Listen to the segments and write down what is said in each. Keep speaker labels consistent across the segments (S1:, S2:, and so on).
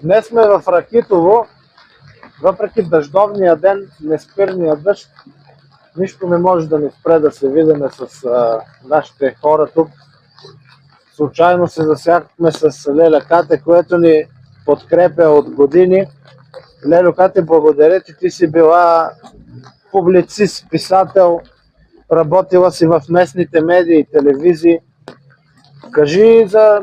S1: Днес сме в Ракитово, въпреки дъждовния ден, неспирния дъжд, нищо не може да ни спре да се видиме с нашите хора тук. Случайно се засякахме с Леля Кате, което ни подкрепя от години. Лелю Кате, благодаря ти си била публицист, писател, работила си в местните медии и телевизии. Кажи за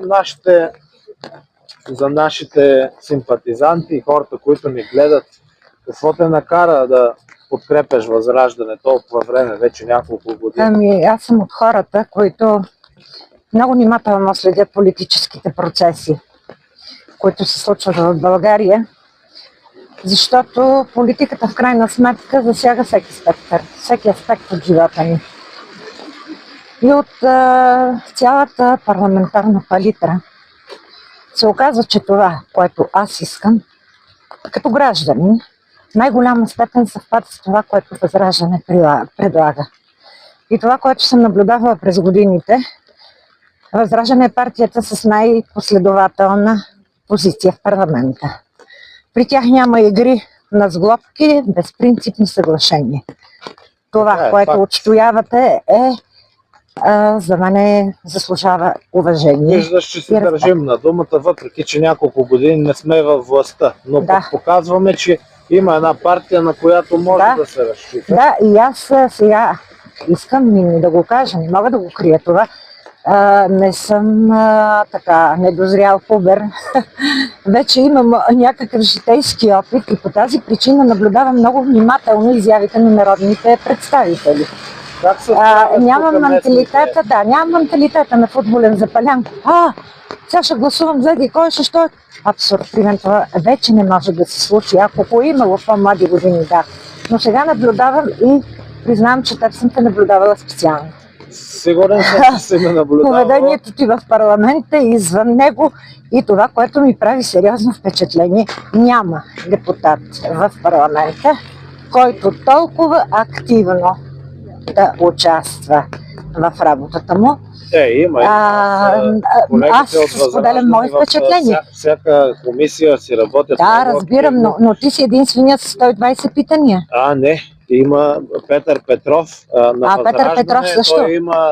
S1: нашите симпатизанти и хората, които ни гледат, какво те накара да подкрепяш Възраждане толкова време, вече няколко години?
S2: Аз съм от хората, които много внимателно следят политическите процеси, които се случват в България, защото политиката в крайна сметка засяга всеки аспект от живота ни. И от цялата парламентарна палитра се оказва, че това, което аз искам, като гражданин, в най-голяма степен съвпада с това, което Възраждане предлага. И това, което съм наблюдавала през годините, Възраждане е партията с най-последователна позиция в парламента. При тях няма игри на сглобки, безпринципни съглашения. Това, което отстоявате, за мен заслужава уважение.
S1: Виждаш, че се държим на думата, въпреки че няколко години не сме във властта, но пък показваме, че има една партия, на която може да се разчита.
S2: Да, и аз сега искам да го кажа, не мога да го крия това. Не съм недозрял пубер. Вече имам някакъв житейски опит и по тази причина наблюдавам много внимателно изявите на народните представители. Нямам менталитета на футболен запалян. Сега ще гласувам за кой ще. Абсурд. При мен това вече не може да се случи. Ако го имало в по-млади години, да. Но сега наблюдавам и признавам, че теб съм те наблюдавала специално.
S1: Сигурен съм, че се ме наблюдава.
S2: Поведението ти в парламента и извън него и това, което ми прави сериозно впечатление, няма депутат в парламента, който толкова активно да участва в работата му.
S1: Има.
S2: Аз споделям мои впечатления.
S1: Всяка комисия си работят.
S2: Да, разбирам, но ти си единствения с 120 питания.
S1: Не. Има Петър Петров на Възраждане,
S2: защо?
S1: Той има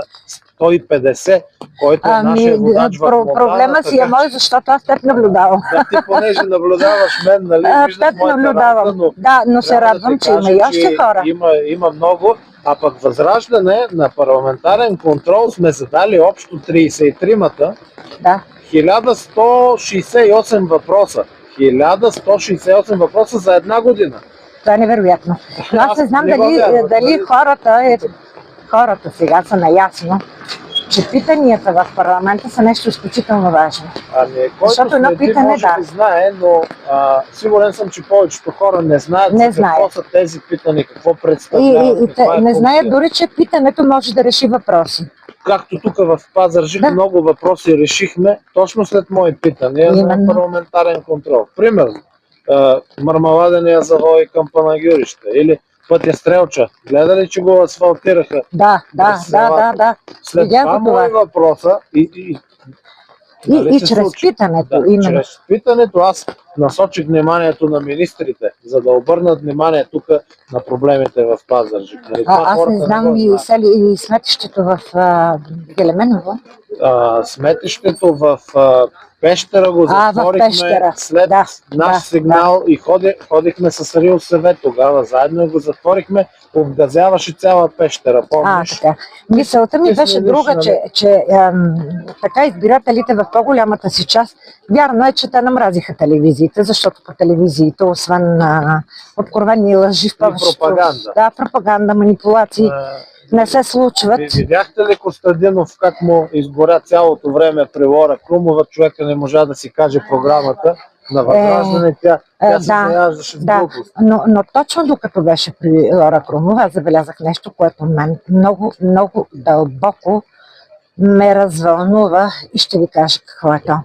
S1: 150, който е нашия водач в Монтана.
S2: Проблема си е мой, защото аз теб наблюдавам.
S1: Да, ти понеже наблюдаваш мен, нали?
S2: Теб наблюдавам, но се радвам, че има и още хора.
S1: Има много, а пък Възраждане на парламентарен контрол сме задали общо 33-мата.
S2: Да.
S1: 1168 въпроса. 1168 въпроса за една година.
S2: Това е невероятно. Но аз не знам дали хората сега са наясно, че питанията в парламента са нещо изключително важно.
S1: Защото едно питане може да знае, но сигурен съм, че повечето хора не знаят какво са тези питания, какво представляват.
S2: Не знаят дори, че питането може да реши въпроси.
S1: Както тук в Пазарджик много въпроси решихме точно след мои питания на парламентарен контрол. Примерно, Мармаладения завой към Панагюрище или пътя Стрелча. Гледа ли, че го асфалтираха?
S2: Да.
S1: След това мои въпроса
S2: и чрез питането.
S1: Чрез питането аз насочих вниманието на министрите, за да обърнат внимание тук на проблемите в Пазарджик.
S2: Аз не знам и сметището в Гелеменово.
S1: Сметището в Пещера го затворихме след наш сигнал и ходихме с РИОСВ тогава, заедно го затворихме, обгазяваше цяла Пещера, помниш?
S2: Мисълта ми беше друга, че така избирателите в по-голямата си част, вярно е, че те намразиха телевизиите, защото по телевизиите, освен откровени лъжи в повечето... пропаганда, манипулации, не се случват.
S1: Видяхте ли Костадинов как му изгоря цялото време при Лора Крумова? Човека не можа да си каже програмата на Възраждане, тя се наяждаше с глупост.
S2: Но точно докато беше при Лора Крумова, аз забелязах нещо, което мен много, много дълбоко ме развълнува и ще ви кажа какво е то.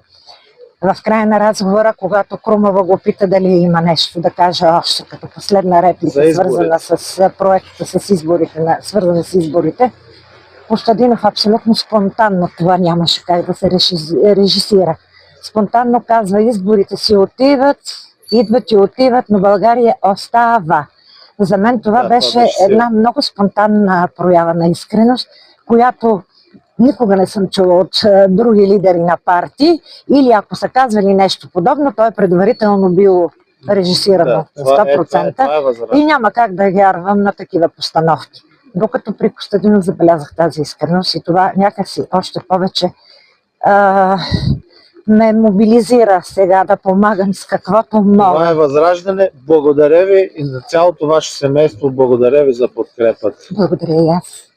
S2: В края на разговора, когато Крумова го пита дали има нещо да каже още като последна реплика, свързана с проекта, свързана с изборите, Костадинов абсолютно спонтанно, това нямаше как да се режисира. спонтанно казва: изборите си отиват, идват и отиват, но България остава. За мен това
S1: Да,
S2: беше
S1: това беше
S2: една много спонтанна проява на искреност, която никога не съм чула от други лидери на партии, или ако са казвали нещо подобно, то е предварително било режисирано на 100%.
S1: Това е възраждане.
S2: И няма как да вярвам на такива постановки. Докато при Костадинов забелязах тази искреност и това някакси още повече ме мобилизира сега да помагам с каквото мога.
S1: Това е възраждане. Благодаря ви и на цялото ваше семейство. Благодаря ви за подкрепата.
S2: Благодаря и аз.